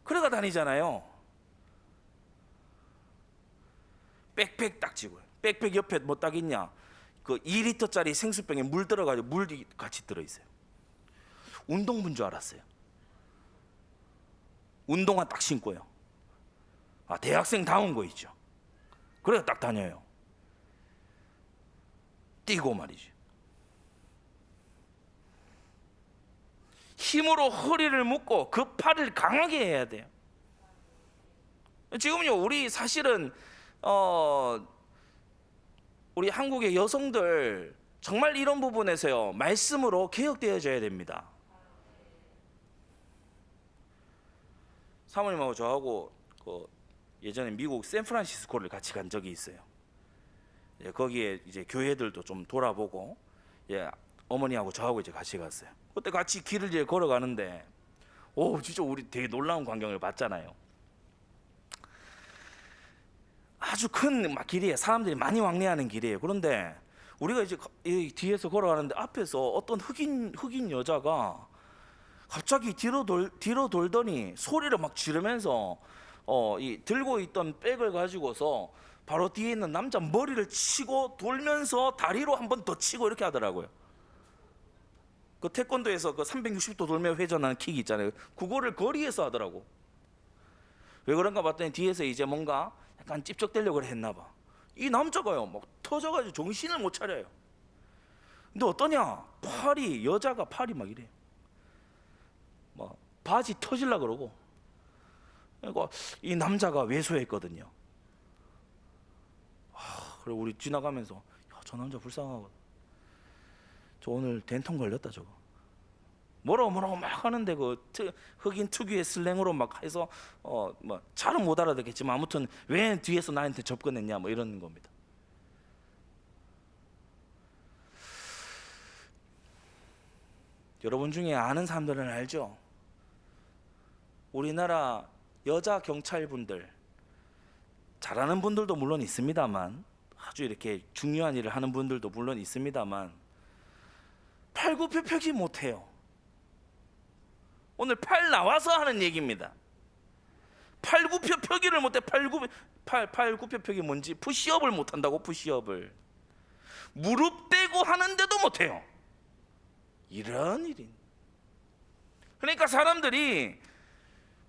그래가 다니잖아요. 백팩 딱 쥐고요. 백팩 옆에 뭐 딱 있냐? 그 2리터짜리 생수병에 물 들어가지고 물이 같이 들어있어요. 운동부인 줄 알았어요. 운동화 딱 신고요. 아, 대학생 다운 거 있죠. 그래서 딱 다녀요. 뛰고 말이죠. 힘으로 허리를 묶고 그 팔을 강하게 해야 돼요. 지금요, 우리 사실은 우리 한국의 여성들 정말 이런 부분에서요, 말씀으로 개혁되어져야 됩니다. 사모님하고 저하고 예전에 미국 샌프란시스코를 같이 간 적이 있어요. 거기에 이제 교회들도 좀 돌아보고, 어머니하고 저하고 이제 같이 갔어요. 그때 같이 길을 이제 걸어가는데, 진짜 우리 되게 놀라운 광경을 봤잖아요. 아주 큰 길이에요. 사람들이 많이 왕래하는 길이에요. 그런데 우리가 이제 뒤에서 걸어가는데 앞에서 어떤 흑인 여자가 갑자기 뒤로 돌더니 소리를 막 지르면서 들고 있던 백을 가지고서 바로 뒤에 있는 남자 머리를 치고 돌면서 다리로 한 번 더 치고 이렇게 하더라고요. 그 태권도에서 그 360도 돌며 회전하는 킥 있잖아요. 그거를 거리에서 하더라고. 왜 그런가 봤더니 뒤에서 이제 뭔가 약간 찝쩍대려고 했나 봐. 이 남자가요 막 터져가지고 정신을 못 차려요. 근데 어떠냐? 여자가 팔이 막 이래. 막 바지 터질라 그러고. 그러니까 이 남자가 왜소했거든요. 그래 우리 지나가면서 저 남자 불쌍하거든. 저 오늘 된통 걸렸다 저거. 뭐라고 막 하는데 흑인 특유의 슬랭으로 막 해서 뭐 잘은 못 알아듣겠지만 아무튼 왜 뒤에서 나한테 접근했냐 뭐 이런 겁니다. 여러분 중에 아는 사람들은 알죠? 우리나라 여자 경찰분들 잘하는 분들도 물론 있습니다만, 아주 이렇게 중요한 일을 하는 분들도 물론 있습니다만 팔굽혀펴기 못해요. 오늘 팔 나와서 하는 얘기입니다. 팔굽혀펴기를 못해. 팔굽혀펴기 뭔지 푸시업을 못한다고. 푸시업을 무릎 대고 하는데도 못해요. 이런 일인. 그러니까 사람들이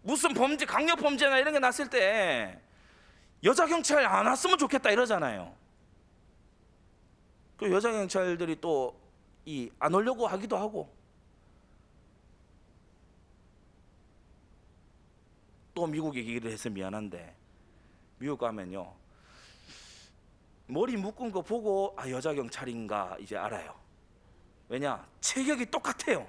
무슨 범죄, 강력 범죄나 이런 게 났을 때 여자 경찰 안 왔으면 좋겠다 이러잖아요. 그 여자 경찰들이 또 안 오려고 하기도 하고, 또 미국 얘기를 해서 미안한데 미국 가면요 머리 묶은 거 보고 여자 경찰인가 이제 알아요. 왜냐? 체격이 똑같아요.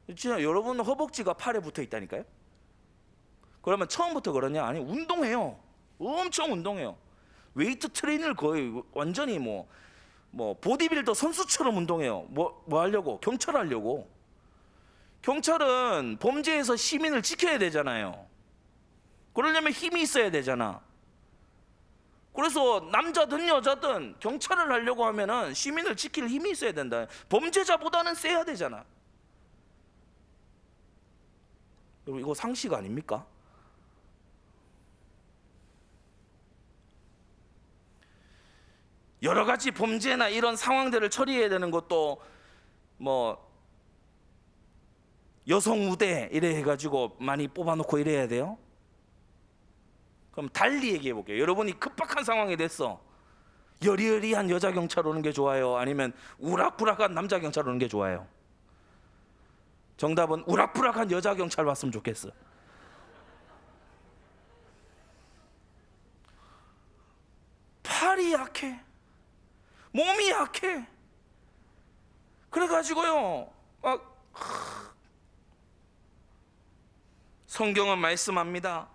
진짜 여러분 허벅지가 팔에 붙어 있다니까요. 그러면 처음부터 그러냐? 아니, 운동해요. 엄청 운동해요. 웨이트 트레이닝을 거의 완전히 뭐 보디빌더 선수처럼 운동해요. 뭐 하려고? 경찰 하려고. 경찰은 범죄에서 시민을 지켜야 되잖아요. 그러려면 힘이 있어야 되잖아. 그래서 남자든 여자든 경찰을 하려고 하면은 시민을 지킬 힘이 있어야 된다. 범죄자보다는 세야 되잖아. 여러분, 이거 상식 아닙니까? 여러 가지 범죄나 이런 상황들을 처리해야 되는 것도 뭐 여성 우대 이래 해가지고 많이 뽑아놓고 이래야 돼요. 그럼 달리 얘기해 볼게요. 여러분이 급박한 상황이 됐어. 여리여리한 여자 경찰 오는 게 좋아요? 아니면 우락부락한 남자 경찰 오는 게 좋아요? 정답은 우락부락한 여자 경찰 왔으면 좋겠어. 팔이 약해. 몸이 약해. 그래가지고요 성경은 말씀합니다.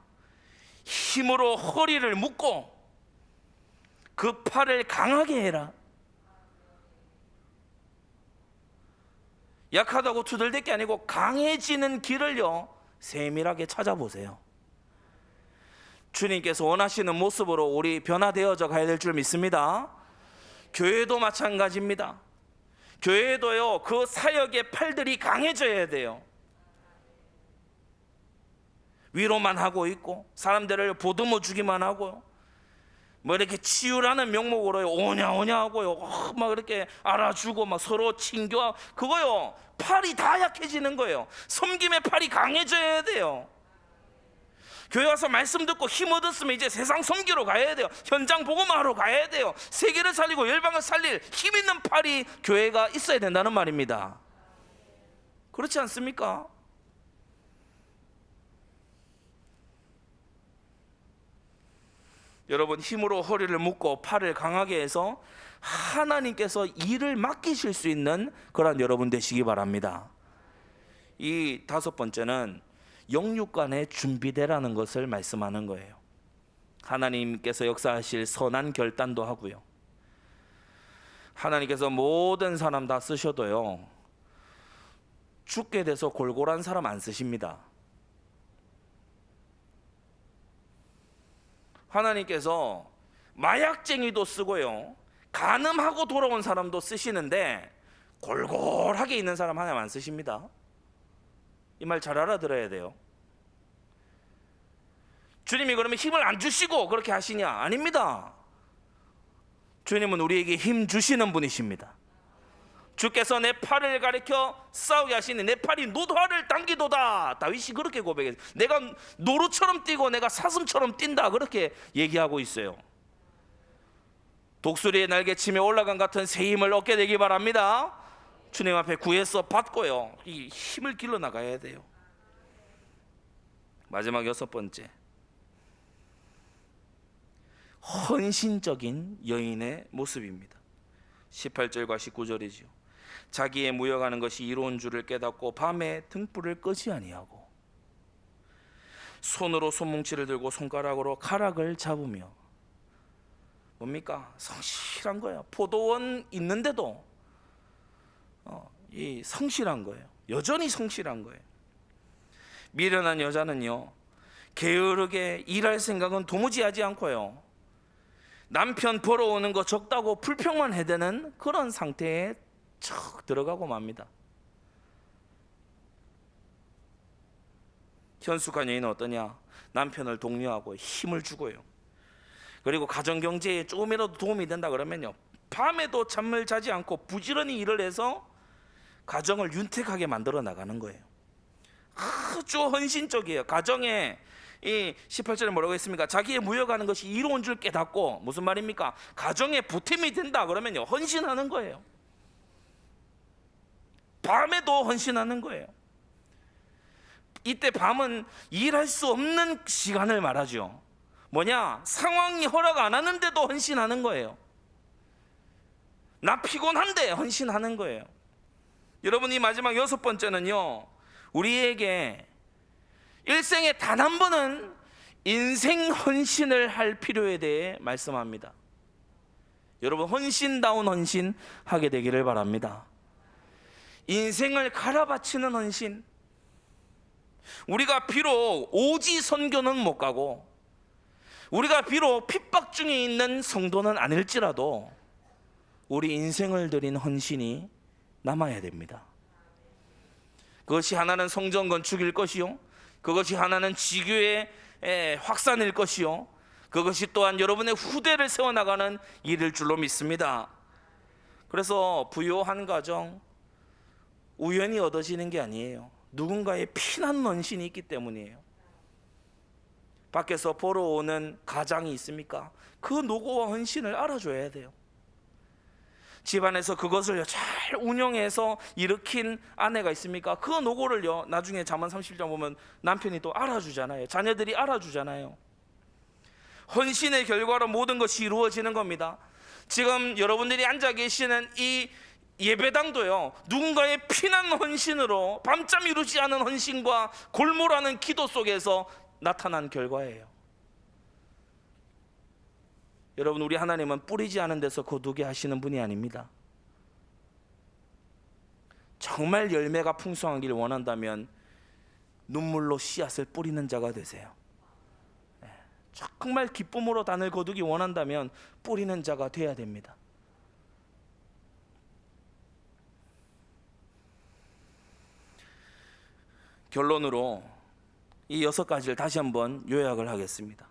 힘으로 허리를 묶고 그 팔을 강하게 해라. 약하다고 투덜댈 게 아니고 강해지는 길을요 세밀하게 찾아보세요. 주님께서 원하시는 모습으로 우리 변화되어져 가야 될 줄 믿습니다. 교회도 마찬가지입니다. 교회도요 그 사역의 팔들이 강해져야 돼요. 위로만 하고 있고 사람들을 보듬어 주기만 하고 뭐 이렇게 치유라는 명목으로 오냐 하고요 막 이렇게 알아주고 막 서로 친교하고 그거요 팔이 다 약해지는 거예요. 섬김의 팔이 강해져야 돼요. 교회 와서 말씀 듣고 힘 얻었으면 이제 세상 섬기러 가야 돼요. 현장 복음하러 가야 돼요. 세계를 살리고 열방을 살릴 힘 있는 팔이 교회가 있어야 된다는 말입니다. 그렇지 않습니까? 여러분 힘으로 허리를 묶고 팔을 강하게 해서 하나님께서 일을 맡기실 수 있는 그런 여러분 되시기 바랍니다. 이 다섯 번째는 영육간의 준비되라는 것을 말씀하는 거예요. 하나님께서 역사하실 선한 결단도 하고요. 하나님께서 모든 사람 다 쓰셔도요 죽게 돼서 골골한 사람 안 쓰십니다. 하나님께서 마약쟁이도 쓰고요 간음하고 돌아온 사람도 쓰시는데 골골하게 있는 사람 하나만 안 쓰십니다. 이 말 잘 알아들어야 돼요. 주님이 그러면 힘을 안 주시고 그렇게 하시냐? 아닙니다. 주님은 우리에게 힘 주시는 분이십니다. 주께서 내 팔을 가리켜 싸우게 하시니 내 팔이 노도화를 당기도다. 다윗이 그렇게 고백했어요. 내가 노루처럼 뛰고 내가 사슴처럼 뛴다 그렇게 얘기하고 있어요. 독수리의 날개치며 올라간 같은 새 힘을 얻게 되기 바랍니다. 주님 앞에 구해서 받고요 이 힘을 길러 나가야 돼요. 마지막 여섯 번째, 헌신적인 여인의 모습입니다. 18절과 19절이지요. 자기의 무역하는 것이 이로운 줄을 깨닫고 밤에 등불을 끄지 아니하고 손으로 손뭉치를 들고 손가락으로 가락을 잡으며 뭡니까? 성실한 거예요. 포도원 있는데도 이 성실한 거예요. 여전히 성실한 거예요. 미련한 여자는요 게으르게 일할 생각은 도무지 하지 않고요 남편 벌어오는 거 적다고 불평만 해대는 그런 상태에 척 들어가고 맙니다. 현숙한 여인은 어떠냐? 남편을 독려하고 힘을 주고요 그리고 가정경제에 조금이라도 도움이 된다 그러면요 밤에도 잠을 자지 않고 부지런히 일을 해서 가정을 윤택하게 만들어 나가는 거예요. 아주 헌신적이에요. 가정에 이 18절에 뭐라고 했습니까? 자기의 무역하는 것이 이로운 줄 깨닫고 무슨 말입니까? 가정에 보탬이 된다 그러면요 헌신하는 거예요. 밤에도 헌신하는 거예요. 이때 밤은 일할 수 없는 시간을 말하죠. 뭐냐? 상황이 허락 안 하는데도 헌신하는 거예요. 나 피곤한데 헌신하는 거예요. 여러분 이 마지막 여섯 번째는요 우리에게 일생에 단 한 번은 인생 헌신을 할 필요에 대해 말씀합니다. 여러분 헌신다운 헌신 하게 되기를 바랍니다. 인생을 갈아바치는 헌신. 우리가 비록 오지 선교는 못 가고 우리가 비록 핍박 중에 있는 성도는 아닐지라도 우리 인생을 드린 헌신이 남아야 됩니다. 그것이 하나는 성전 건축일 것이요 그것이 하나는 지교의 확산일 것이요 그것이 또한 여러분의 후대를 세워나가는 일일 줄로 믿습니다. 그래서 부요한 가정 우연히 얻어지는 게 아니에요. 누군가의 피난 헌신이 있기 때문이에요. 밖에서 보러 오는 가장이 있습니까? 그 노고와 헌신을 알아줘야 돼요. 집안에서 그것을 잘 운영해서 일으킨 아내가 있습니까? 그 노고를요 나중에 잠언 30장 보면 남편이 또 알아주잖아요. 자녀들이 알아주잖아요. 헌신의 결과로 모든 것이 이루어지는 겁니다. 지금 여러분들이 앉아 계시는 이 예배당도요 누군가의 피난 헌신으로 밤잠 이루지 않은 헌신과 골몰하는 기도 속에서 나타난 결과예요. 여러분 우리 하나님은 뿌리지 않은 데서 거두게 하시는 분이 아닙니다. 정말 열매가 풍성하길 원한다면 눈물로 씨앗을 뿌리는 자가 되세요. 정말 기쁨으로 단을 거두기 원한다면 뿌리는 자가 돼야 됩니다. 결론으로 이 6가지를 다시 한번 요약을 하겠습니다.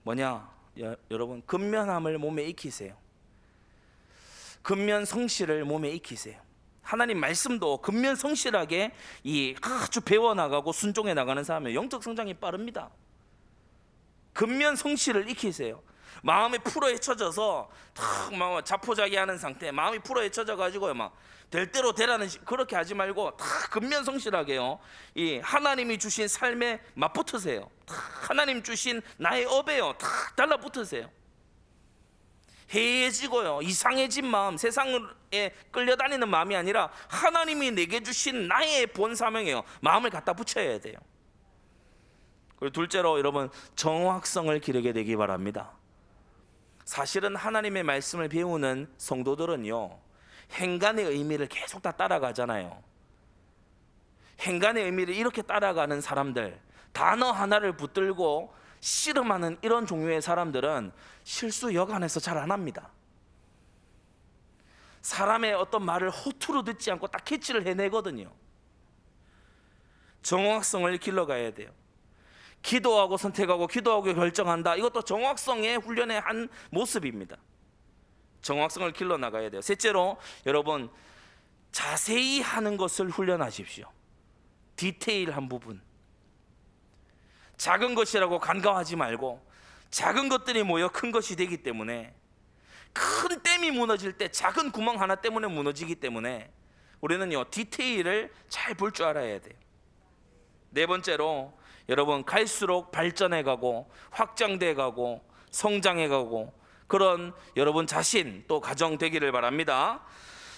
뭐냐? 여러분, 근면함을 몸에 익히세요. 근면 성실을 몸에 익히세요. 하나님 말씀도 근면 성실하게 아주 배워나가고 순종해 나가는 사람은 영적 성장이 빠릅니다. 근면 성실을 익히세요. 마음이 풀어 헤쳐져서 막 자포자기하는 상태, 마음이 풀어 헤쳐져 가지고 막 될 대로 되라는 그렇게 하지 말고 다 근면 성실하게요. 이 하나님이 주신 삶에 맞붙으세요. 하나님 주신 나의 업에요. 다 달라붙으세요. 해해지고요, 이상해진 마음, 세상에 끌려다니는 마음이 아니라 하나님이 내게 주신 나의 본 사명이에요. 마음을 갖다 붙여야 돼요. 그리고 둘째로 여러분, 정확성을 기르게 되기 바랍니다. 사실은 하나님의 말씀을 배우는 성도들은요, 행간의 의미를 계속 다 따라가잖아요. 행간의 의미를 이렇게 따라가는 사람들, 단어 하나를 붙들고 씨름하는 이런 종류의 사람들은 실수 여간에서 잘 안 합니다. 사람의 어떤 말을 허투루 듣지 않고 딱 캐치를 해내거든요. 정확성을 길러가야 돼요. 기도하고 선택하고 기도하고 결정한다. 이것도 정확성의 훈련의 한 모습입니다. 정확성을 길러 나가야 돼요. 셋째로 여러분, 자세히 하는 것을 훈련하십시오. 디테일한 부분. 작은 것이라고 간과하지 말고 작은 것들이 모여 큰 것이 되기 때문에, 큰 댐이 무너질 때 작은 구멍 하나 때문에 무너지기 때문에 우리는요, 디테일을 잘 볼 줄 알아야 돼요. 네 번째로 여러분, 갈수록 발전해 가고 확장돼 가고 성장해 가고 그런 여러분 자신 또 가정 되기를 바랍니다.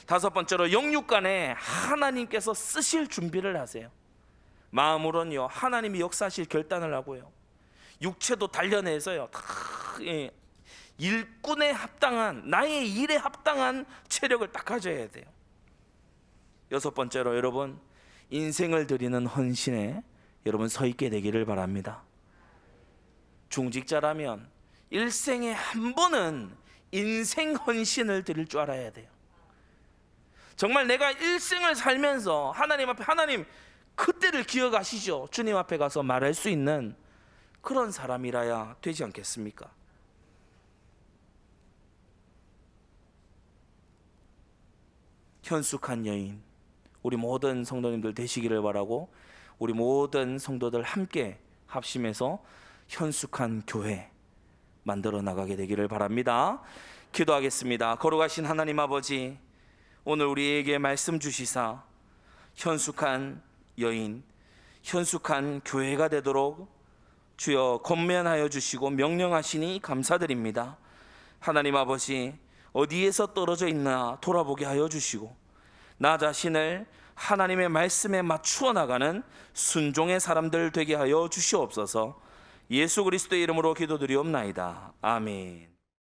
다섯 번째로 영육간에 하나님께서 쓰실 준비를 하세요. 마음으로는요, 하나님이 역사하실 결단을 하고요, 육체도 단련해서요, 다 일꾼에 합당한, 나의 일에 합당한 체력을 딱 가져야 돼요. 여섯 번째로 여러분, 인생을 드리는 헌신에 여러분 서 있게 되기를 바랍니다. 중직자라면 일생에 한 번은 인생 헌신을 드릴 줄 알아야 돼요. 정말 내가 일생을 살면서 하나님 앞에, 하나님 그때를 기억하시죠, 주님 앞에 가서 말할 수 있는 그런 사람이라야 되지 않겠습니까? 현숙한 여인, 우리 모든 성도님들 되시기를 바라고, 우리 모든 성도들 함께 합심해서 현숙한 교회 만들어 나가게 되기를 바랍니다. 기도하겠습니다. 거룩하신 하나님 아버지, 오늘 우리에게 말씀 주시사 현숙한 여인, 현숙한 교회가 되도록 주여 권면하여 주시고 명령하시니 감사드립니다. 하나님 아버지, 어디에서 떨어져 있나 돌아보게 하여 주시고 나 자신을 하나님의 말씀에 맞추어 나가는 순종의 사람들 되게 하여 주시옵소서. 예수 그리스도의 이름으로 기도드리옵나이다. 아멘.